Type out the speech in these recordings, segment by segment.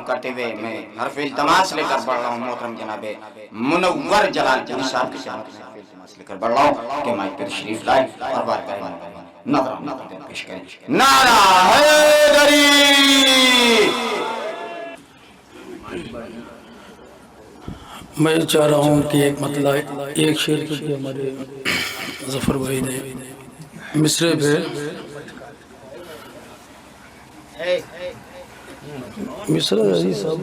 کرتے ہوئے میں حرف التماس لے کر پڑھ رہا ہوں محترم جناب منور جلال الدین صاحب کے سامنے حرف التماس لے کر پڑھ رہا ہوں کہ مائک پر تشریف لائے اور بارگاہ نظر پیش کریں. نعرہ حیدری. میں چاہ رہا ہوں کہ ایک مطلع ایک شعر کیونکہ ہمارے ظفر بھائی نے مصرے پہ مصرے عزیز صاحب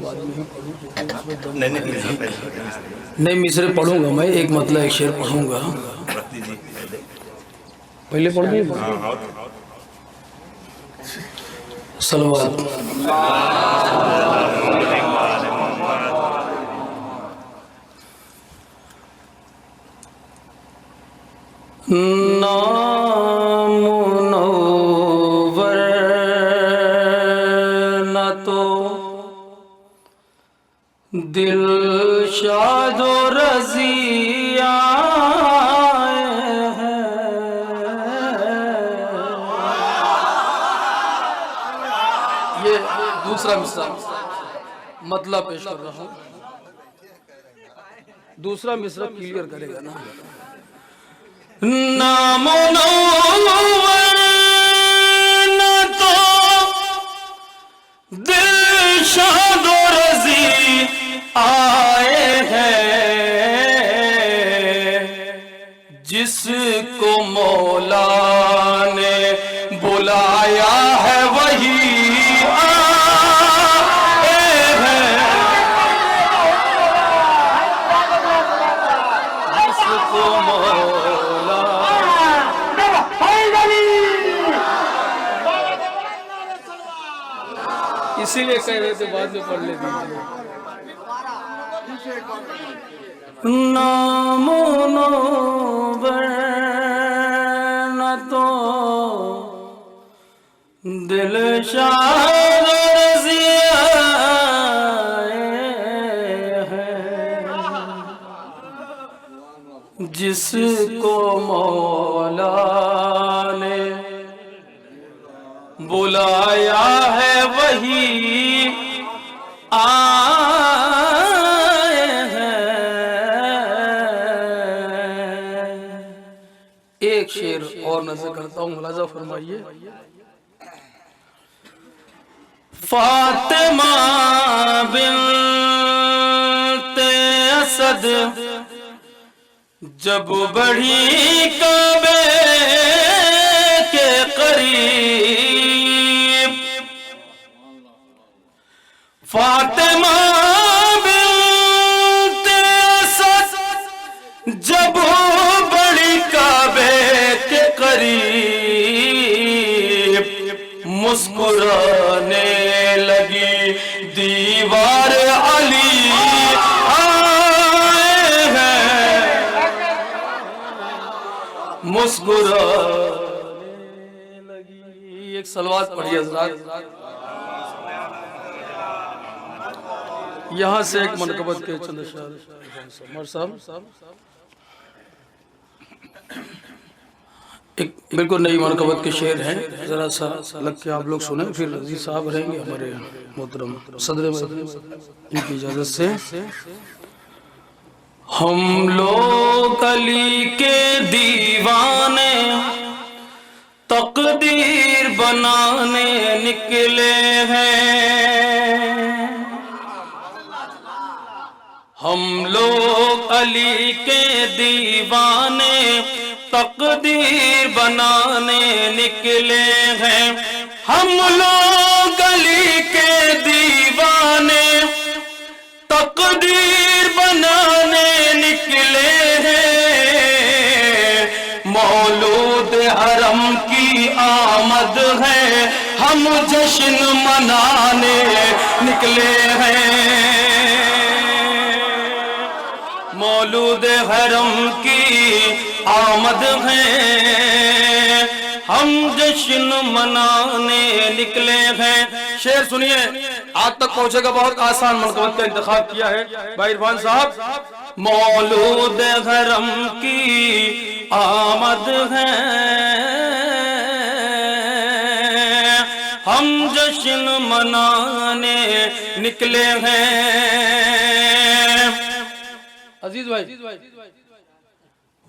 نہیں مصرے پڑھوں گا میں ایک مطلع ایک شعر پڑھوں گا پہلے پڑھ دیں صلوات نام منور نہ تو دل شاد و رضی آئے ہیں یہ دوسرا مصرع مطلب پیش کر رہا ہوں دوسرا مصرع کلیئر کرے گا نا نام منور نہ تو دل شاد و رضی آئے ہیں جس کو مولا نے بلایا ہے وہی آئے ہیں جس کو اسی لیے کہہ رہے تھے بعد میں پڑھ لے دیجیے نام منور نہ تو دل شاد رضی آئے ہیں جس کو مولا نے بلایا ہے وہی آئے ہیں ایک شعر اور نظر کرتا ہوں ملاحظہ فرمائیے فاطمہ بنت اسد جب بڑھی کعبے کے قریب فاطمہ بنت اسد جب بڑی کعبے کے قریب مسکرانے لگی دیوار علی آئے ہیں مسکرانے لگی ایک صلوات پڑھیے حضرات یہاں سے ایک منقبت کے چند اشعار عمر صاحب ایک بالکل نئی منقبت کے شعر ہیں ذرا سا لگ کے آپ لوگ سنیں پھر عزیز صاحب رہیں گے ہمارے محترم صدر مجلس ان کی اجازت سے ہم لوگ علی کے دیوانے تقدیر بنانے نکلے ہیں ہم لوگ علی کے دیوانے تقدیر بنانے نکلے ہیں ہم لوگ علی کے دیوانے تقدیر بنانے نکلے ہیں مولود حرم کی آمد ہے ہم جشن منانے نکلے ہیں مولود حرم کی آمد ہے ہم جشن منانے نکلے ہیں شعر سنیے آج تک پہنچے گا بہت آسان منقبت کا انتخاب کیا ہے بھائی عرفان صاحب مولود حرم کی آمد ہے ہم جشن جشن منانے نکلے ہیں عزیز بھائی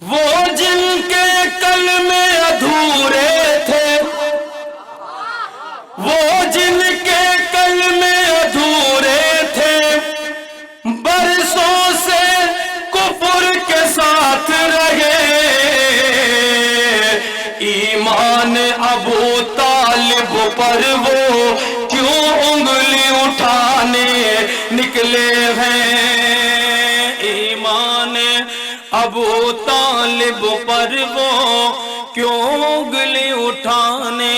وہ جن کے کلمے ادھورے تھے وہ جن کے کلمے ادھورے تھے برسوں سے کفر کے ساتھ رہے ایمان ابو طالب پر وہ کیوں انگلی اٹھانے نکلے ہیں ایمان ابو طالب پر وہ کیوں انگلی اٹھانے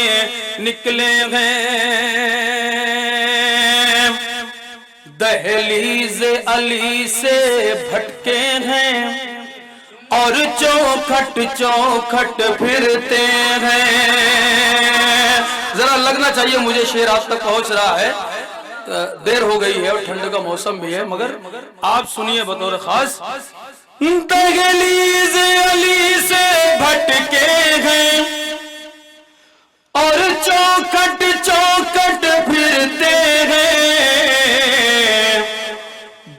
نکلے ہیں دہلیز علی سے بھٹکے ہیں اور چوکھٹ چوکھٹ پھرتے ہیں ذرا لگنا چاہیے مجھے شعر آپ تک پہنچ رہا ہے دیر ہو گئی ہے اور ٹھنڈ کا موسم بھی ہے مگر آپ سنیے بطور خاص دہلیز علی سے بھٹکے ہیں اور چوکھٹ چوکھٹ پھرتے ہیں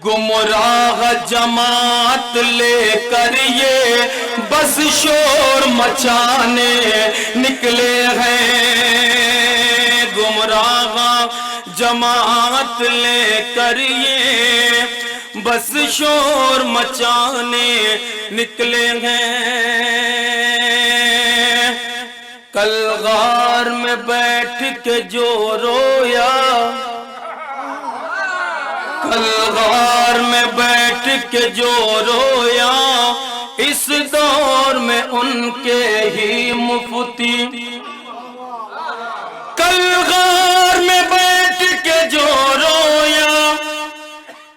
گمراہ جماعت لے کر یہ بس شور مچانے نکلے ہیں گمراہ جماعت لے کر یہ بس شور مچانے نکلے ہیں کل غار میں بیٹھ کے جو رویا کل غار میں بیٹھ کے جو رویا اس دور میں ان کے ہی مفتی کل غار میں بیٹھ کے جو رویا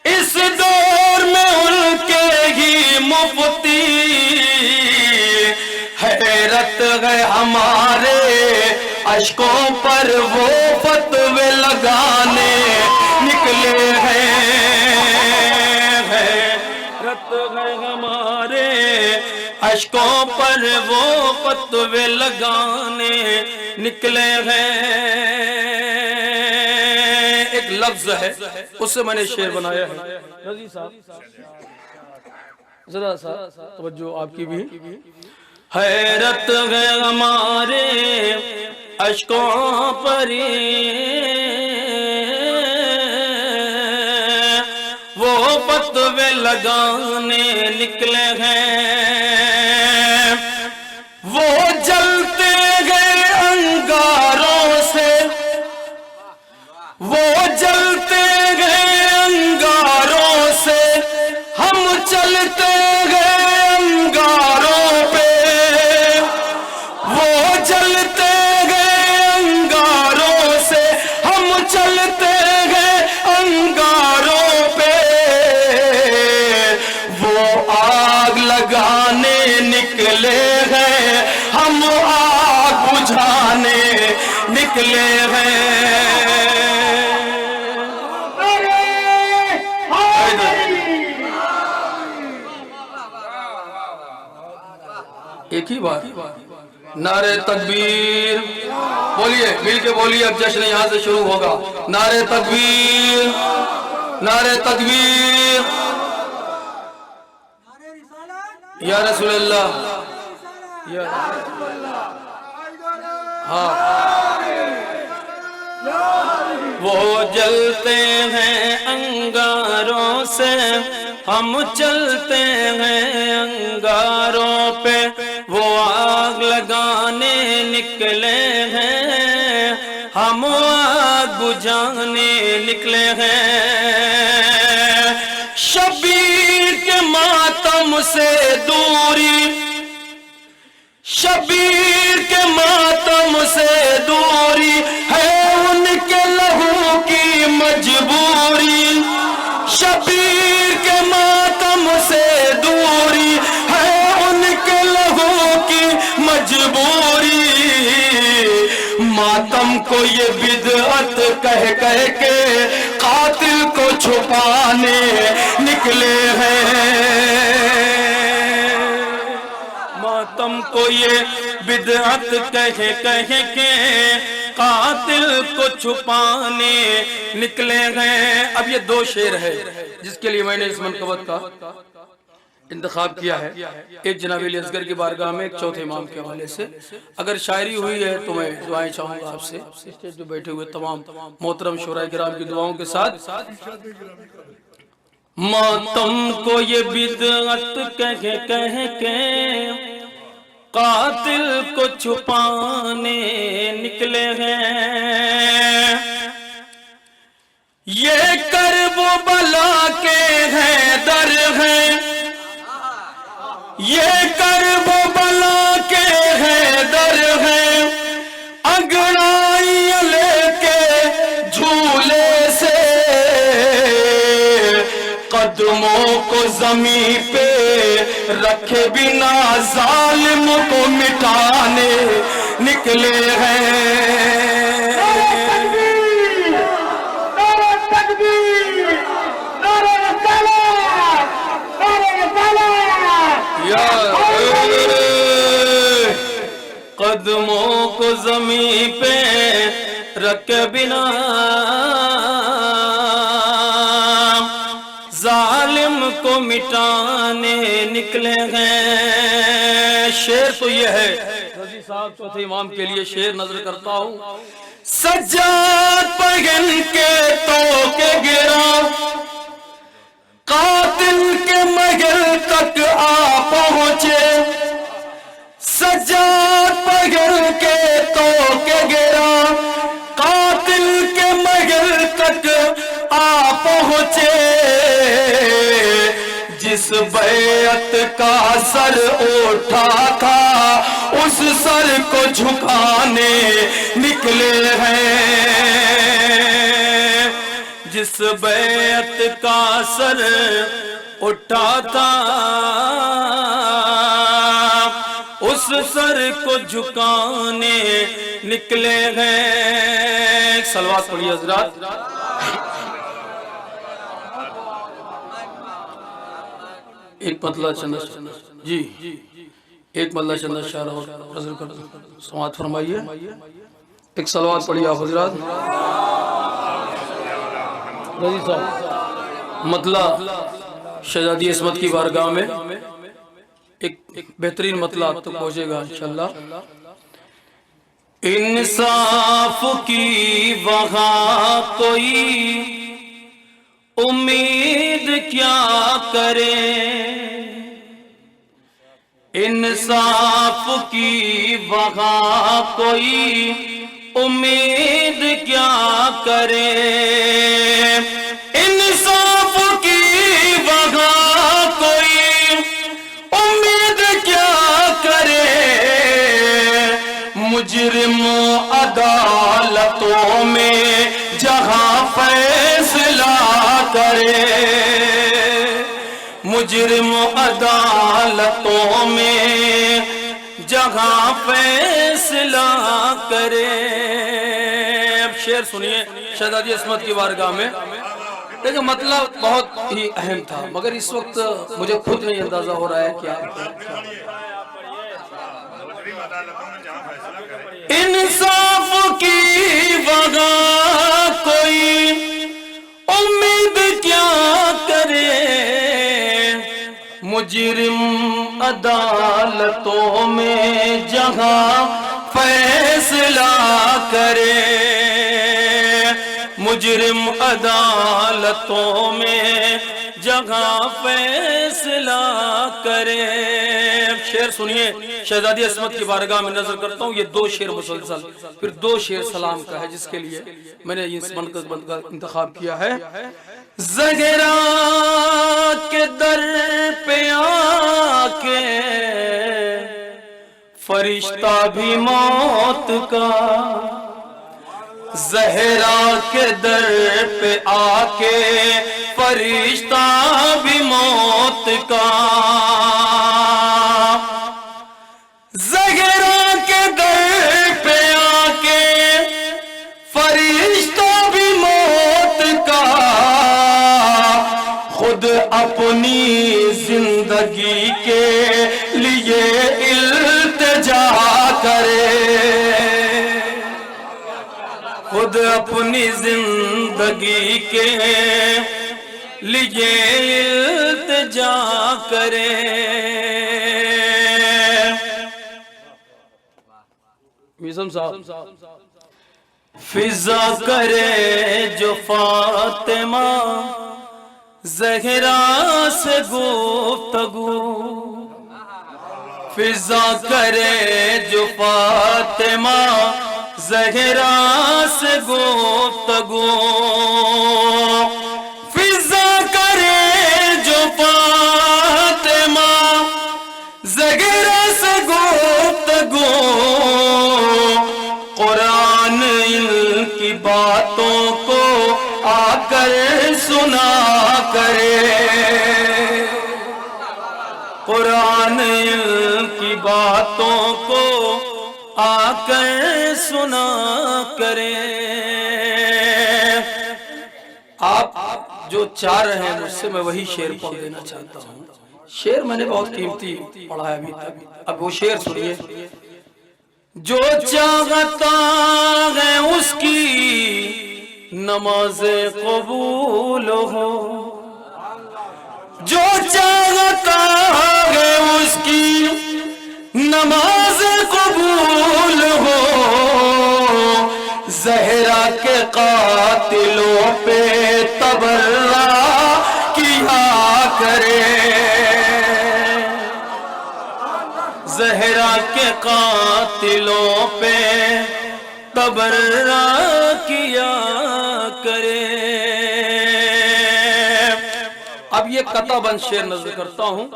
اس دور میں ان کے ہی مفتی حیرت ہے ہمارے اشکوں پر وہ فتوے لگانے نکلے ہیں حیرت ہے ہمارے اشکوں پر وہ فتوے لگانے نکلے ہیں ایک لفظ ہے اس سے میں نے شعر بنایا ہے رضی صاحب ذرا سا توجہ آپ کی بھی حیرت ہے ہمارے اشکوں پر وہ فتوے لگانے نکلے ہیں وہ جلتے گئے انگاروں سے وہ جلتے گئے انگاروں سے ہم چلتے گئے انگاروں پہ وہ جلتے گئے انگاروں سے ہم چلتے گئے انگاروں پہ وہ آگ لگانے نکلے ہیں ہم آگ بجھانے نکلے ہیں ایک ہی بات نعرہ تکبیر بولیے مل کے بولیے اب جشن یہاں سے شروع ہوگا نعرہ تکبیر نعرہ تکبیر یا رسول اللہ یا ہاں وہ جلتے ہیں انگاروں سے ہم چلتے ہیں انگاروں پہ وہ آگ لگانے نکلے ہیں ہم آگ بجھانے نکلے ہیں شبیر کے ماتم سے دوری شبیر کے ماتم سے دوری ہے ان کے لہو کی مجبوری شبیر کے ماتم سے دوری ہے ان کے لہو کی مجبوری ماتم کو یہ بدعت کہہ کہہ کے قاتل کو چھپانے نکلے ہیں ماتم کو یہ بدعت کہہ کہہ کے قاتل کو چھپانے نکلے ہیں. اب یہ دو شعر ہے جس کے لیے میں نے اس منقبت کا انتخاب کیا ہے. ایک جناب علی اصغر کی بارگاہ میں، ایک چوتھے امام کے حوالے سے. اگر شاعری ہوئی ہے تو میں دعائیں چاہوں گا آپ سے، اسٹیج پہ بیٹھے ہوئے تمام محترم شورا کرام کی دعاؤں کے ساتھ. ماتم کو یہ بدعت کہہ کے قاتل کو چھپانے نکلے ہیں. یہ کرب و بلا کے ہیں در ہیں، یہ کرب و بلا کے ہیں در ہیں، انگڑائیاں لے کے جھولے سے قدموں کو زمین پہ رکھے بنا ظالم کو مٹانے نکلے ہیں. قدموں کو زمین پہ رکھ بنا ظالم کو مٹانے نکلے ہیں. شعر تو یہ ہے، رضی صاحب چوتھے امام کے لیے شعر نظر کرتا ہوں. سجاد پہن کے تو کے گرا، قاتل کے محل تک آ پہنچے. سجاد پہن کے تو کے گرا، قاتل کے محل تک آ پہنچے. جس بیعت کا سر اٹھا تھا اس سر کو جھکانے نکلے ہیں. جس بیعت کا سر اٹھا تھا اس سر کو جھکانے نکلے ہیں. صلوات پڑھیے حضرات. ایک مطلع چند جی ایک مطلع چند اشعار اور نظر کر سماعت فرمائیے. ایک صلوات پڑھیے آپ حضرات. رضی صاحب مطلع شہزادی عصمت کی بارگاہ میں ایک بہترین مطلع آپ تک پہنچے گا انشاءاللہ. انصاف کی وہاں کوئی امید کیا کرے، انصاف کی وہاں کوئی امید کیا کرے. انصاف کی وہاں کوئی امید کیا کرے، مجرم عدالتوں میں جہاں فیصلہ کرے. مجرم عدالتوں میں جہاں فیصلہ کرے. اب شعر سنیے شہزادی عصمت کی بارگاہ میں. لیکن مطلب بہت ہی اہم تھا، مگر اس وقت مجھے خود نہیں اندازہ ہو رہا ہے کیا. انصاف کی وہاں کوئی امید کیا کرے، مجرم عدالتوں میں جہاں فیصلہ کرے. مجرم عدالتوں میں جگہ فیصلہ کرے. شعر سنیے شہزادی عصمت کی بارگاہ میں نظر کرتا ہوں. یہ دو شعر مسلسل، پھر دو شعر سلام کا ہے جس کے لیے میں نے اس منقبت کا انتخاب کیا ہے. زہرا کے در پہ آ کے فرشتہ بھی موت کا، زہرا کے در پہ آ کے فرشتہ بھی موت کا، زہرا کے در پہ آ کے فرشتہ بھی موت کا، خود اپنی زندگی کے لیے التجا کرے. خود اپنی زندگی کے لیے التجا کرے. میزم صاحب فضا کرے جو فاطمہ زہرا سے گفتگو، فضا کرے جو فاطمہ زہرا سے گفتگو، فضا کرے جو فاطمہ زہرا سے گفتگو، قرآن ان کی باتوں کو آ کر سنا کرے، قرآن ان کی باتوں کو آ کر سنا کرے. آپ جو چاہ رہے ہیں مجھ سے میں وہی شعر پڑھ دینا چاہتا ہوں. شعر میں نے بہت قیمتی پڑھا ہے ابھی تک. اب وہ شعر سنیے. جو چاہتا ہے اس کی نماز قبول ہو، جو چاہتا ہے اس کی نماز قبول ہو، زہرا کے قاتلوں پہ تبرہ کیا کرے، زہرا کے قاتلوں پہ تبرہ کیا کرے. اب یہ قطع بند شعر نظر کرتا ہوں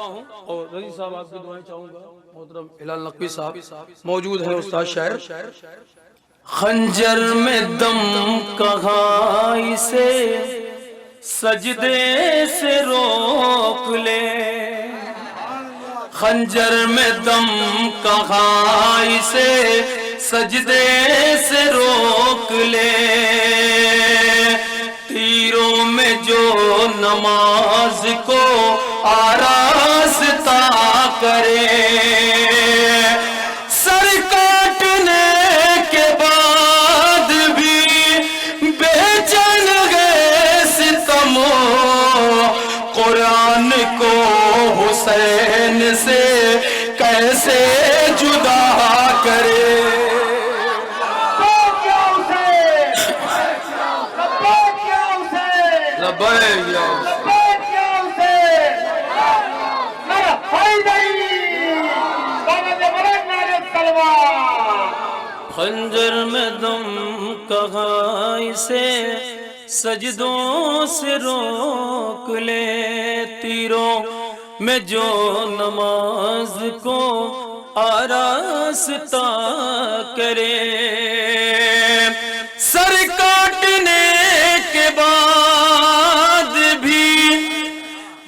اور رضی صاحب آپ کی دعائیں چاہوں گا. محترم ہلال نقوی صاحب موجود ہیں استاد شاعر. خنجر میں دم کہاں اسے سجدے سے روک لے، خنجر میں دم کہاں اسے سجدے سے روک لے، تیروں میں جو نماز کو آراستہ کرے، سر کاٹنے کے بعد بھی بے چین گئے ستم، قرآن کو حسین سے کیسے جدا کرے. خنجر میں دم کہاں اسے سجدوں سے روک لے، تیروں میں جو نماز کو آراستہ کرے، سر کاٹنے کے بعد بھی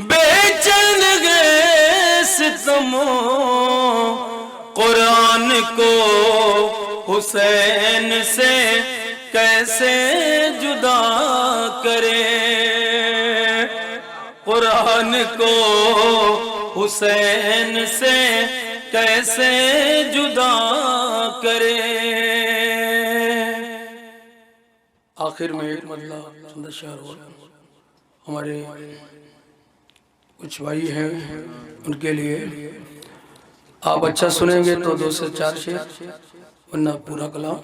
بے چین گئے ستم، قرآن کو حسین سے کیسے جدا کرے، قرآن کو حسین سے کیسے جدا کرے. آخر میں ایک مطلع چند اشعار اور ہمارے کچھ بھائی ہیں ان کے لیے آپ اچھا سنیں گے تو 2 سے 4 شعر، ورنہ پورا کلام.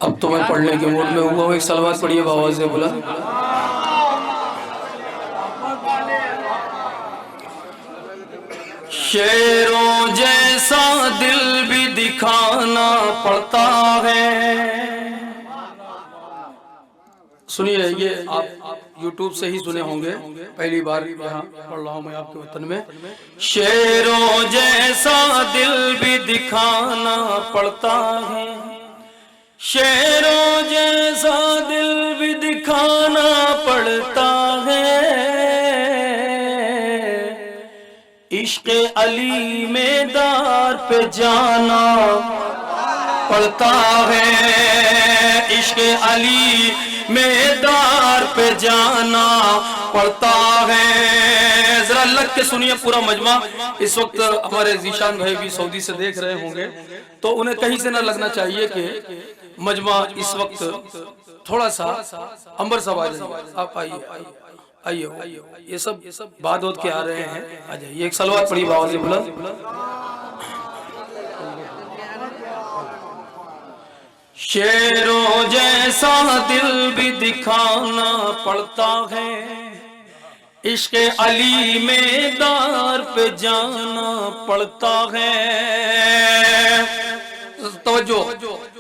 اب تو میں پڑھنے کے موڈ میں ہوا ہوں. ایک صلوات پڑھیے بآواز سے بولا. شیروں جیسا دل بھی دکھانا پڑتا ہے. سنیے یہ آپ یوٹیوب سے ہی سنے ہوں گے، پہلی بار یہاں پڑھ رہا ہوں میں آپ کے وطن میں. شیروں جیسا دل بھی دکھانا پڑتا ہے، شیروں جیسا دل بھی دکھانا پڑتا ہے، عشق علی میں دار پہ جانا پڑتا ہے، عشق علی میں دار پہ جانا پڑتا ہے. ذرا لگ کے سنیے پورا مجمع. اس وقت ہمارے ذیشان بھائی بھی سعودی سے دیکھ رہے ہوں گے تو انہیں کہیں سے نہ لگنا چاہیے کہ مجمع اس وقت تھوڑا سا امبر صاحب آ جائیے، آپ آئیے، یہ سب بات ہوت کے آ رہے ہیں، آ جائیے، ایک صلوات پڑھی باوازِ بلند۔ شیروں جیسا دل بھی دکھانا پڑتا ہے، عشق علی میں دار پہ جانا پڑتا ہے۔ توجہ،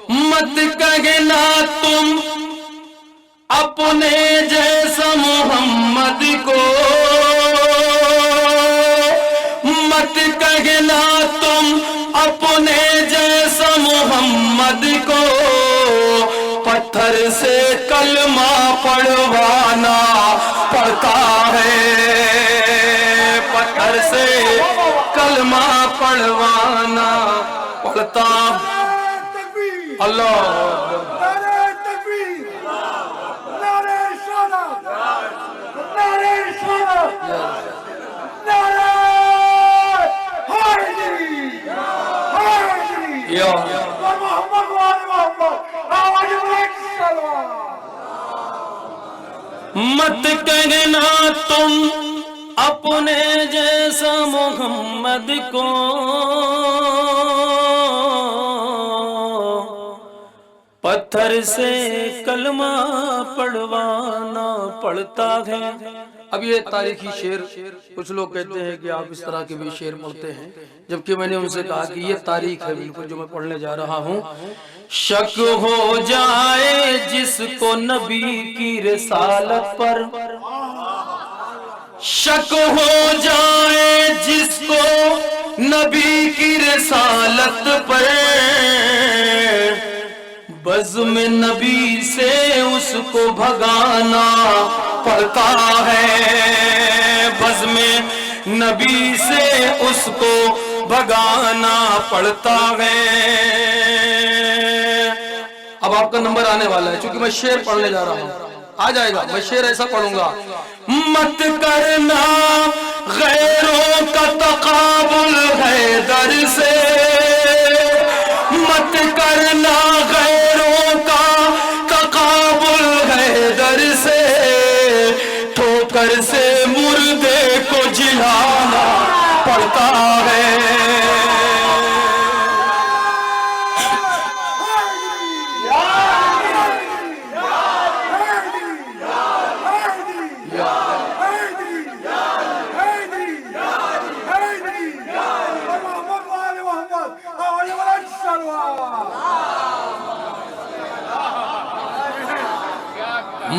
مت کہنا تم اپنے جیسا محمد کو، مت کہنا تم اپنے جیسا محمد کو، پتھر سے کلمہ پڑھوانا پڑتا ہے، پتھر سے کلمہ پڑھوانا پڑتا۔ اللہ مت کہنا تم اپنے جیسا محمد کو، پتھر سے کلمہ پڑھوانا پڑتا ہے۔ اب یہ تاریخی شعر، کچھ لوگ کہتے ہیں کہ آپ اس طرح کے بھی شعر پڑھتے ہیں، جبکہ میں نے ان سے کہا کہ یہ تاریخ ہے بالکل جو میں پڑھنے جا رہا ہوں۔ شک ہو جائے جس کو نبی کی رسالت پر، شک ہو جائے جس کو نبی کی رسالت پر، بزم نبی سے اس کو بھگانا پڑتا ہے، بزم نبی سے اس کو بھگانا پڑتا ہے۔ اب آپ کا نمبر آنے والا ہے، چونکہ میں شعر پڑھنے جا رہا ہوں، آ جائے گا، میں شعر ایسا پڑھوں گا۔ مت کرنا غیروں کا تقابل حیدر سے، مت کرنا غیروں کا تقابل حیدر سے، ٹھوکر سے مردے کو جلانا پڑتا ہے۔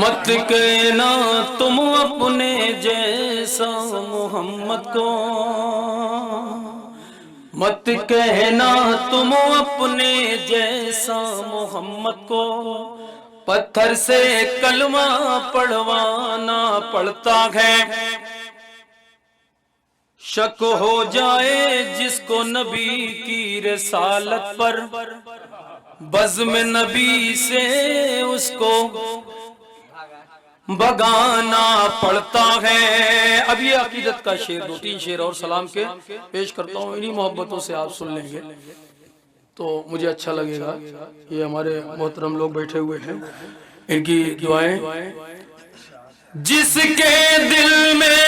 مت کہنا تم اپنے جیسا محمد کو، مت کہنا تم اپنے جیسا محمد کو، پتھر سے کلمہ پڑھوانا پڑتا ہے۔ شک ہو جائے جس کو نبی کی رسالت پر، بزم نبی سے اس کو بگانا پڑتا ہے۔ اب یہ عقیدت کا شعر، دو تین شعر اور سلام کے پیش کرتا ہوں، انہی محبتوں سے آپ سن لیں گے تو مجھے اچھا لگے گا۔ یہ ہمارے محترم لوگ بیٹھے ہوئے ہیں، ان کی دعائیں۔ جس کے دل میں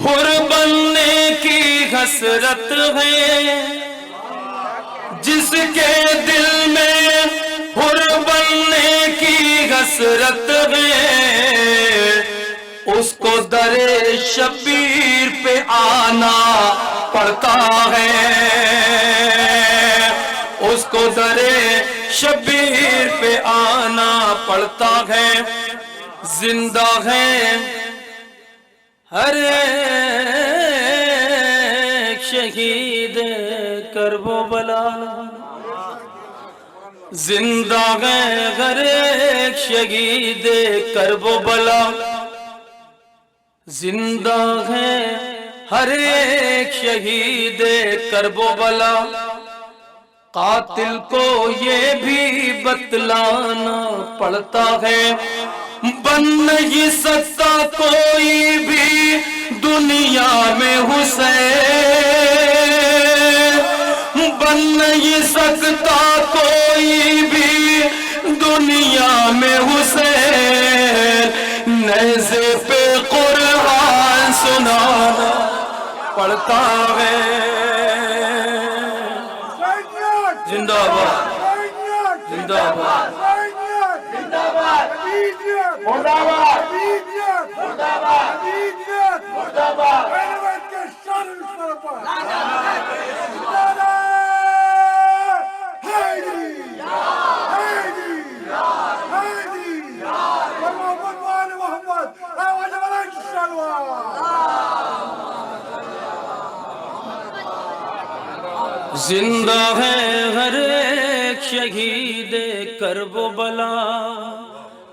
حر بننے کی حسرت ہے، جس کے دل میں حر بننے کی حسرت ہے، اس کو در شبیر پہ آنا پڑتا ہے، اس کو در شبیر پہ آنا پڑتا ہے۔ زندہ ہے ہر ایک شہید کرب و بلا، زندہ ہے ہر ایک شہید کرب و بلا، زندہ ہے ہر ایک شہید کرب و بلا۔ قاتل کو یہ بھی بتلانا پڑتا ہے، بن نہیں سکتا کوئی بھی دنیا میں حسین، بن نہیں سکتا کوئی بھی دنیا میں حسین نیزے پہ قرآن سنانا پڑتا ہے زندہ باد زندہ باد زندہ ہے ہر ایک شہید کرب و بلا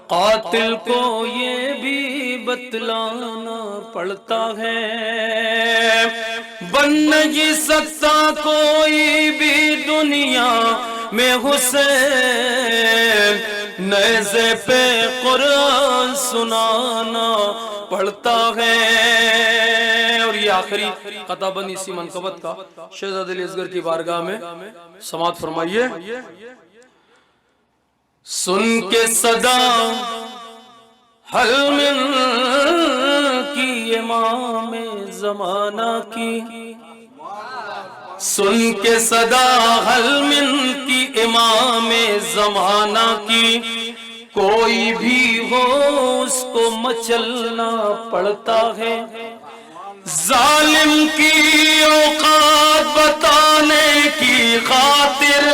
قاتل کو یہ بھی بتلانا پڑتا ہے بن نہیں سکتا کوئی بھی دنیا میں حسین نیزے پہ قرآن سنانا پڑتا ہے اور یہ آخری قطع بنی اسی منقبت کا شہزادہ علی اصغر کی بارگاہ میں سماعت فرمائیے سن کے صدا حل من کی امام زمانہ کی سن کے صدا حل من کی امام زمانہ کی کوئی بھی ہو اس کو مچلنا پڑتا ہے ظالم کی اوقات بتانے کی خاطر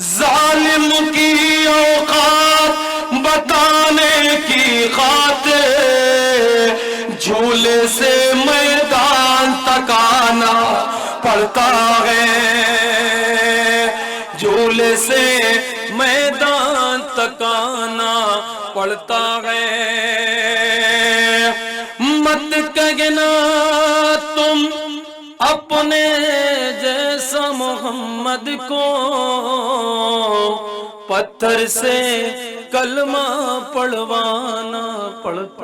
ظالم کی اوقات بتانے کی خاطر جھولے سے میدان تک آنا پڑتا ہے جھولے سے میدان تک آنا پڑتا ہے مت کہنا تم اپنے جیسا محمد کو پتھر سے کلمہ پڑھوانا پڑتا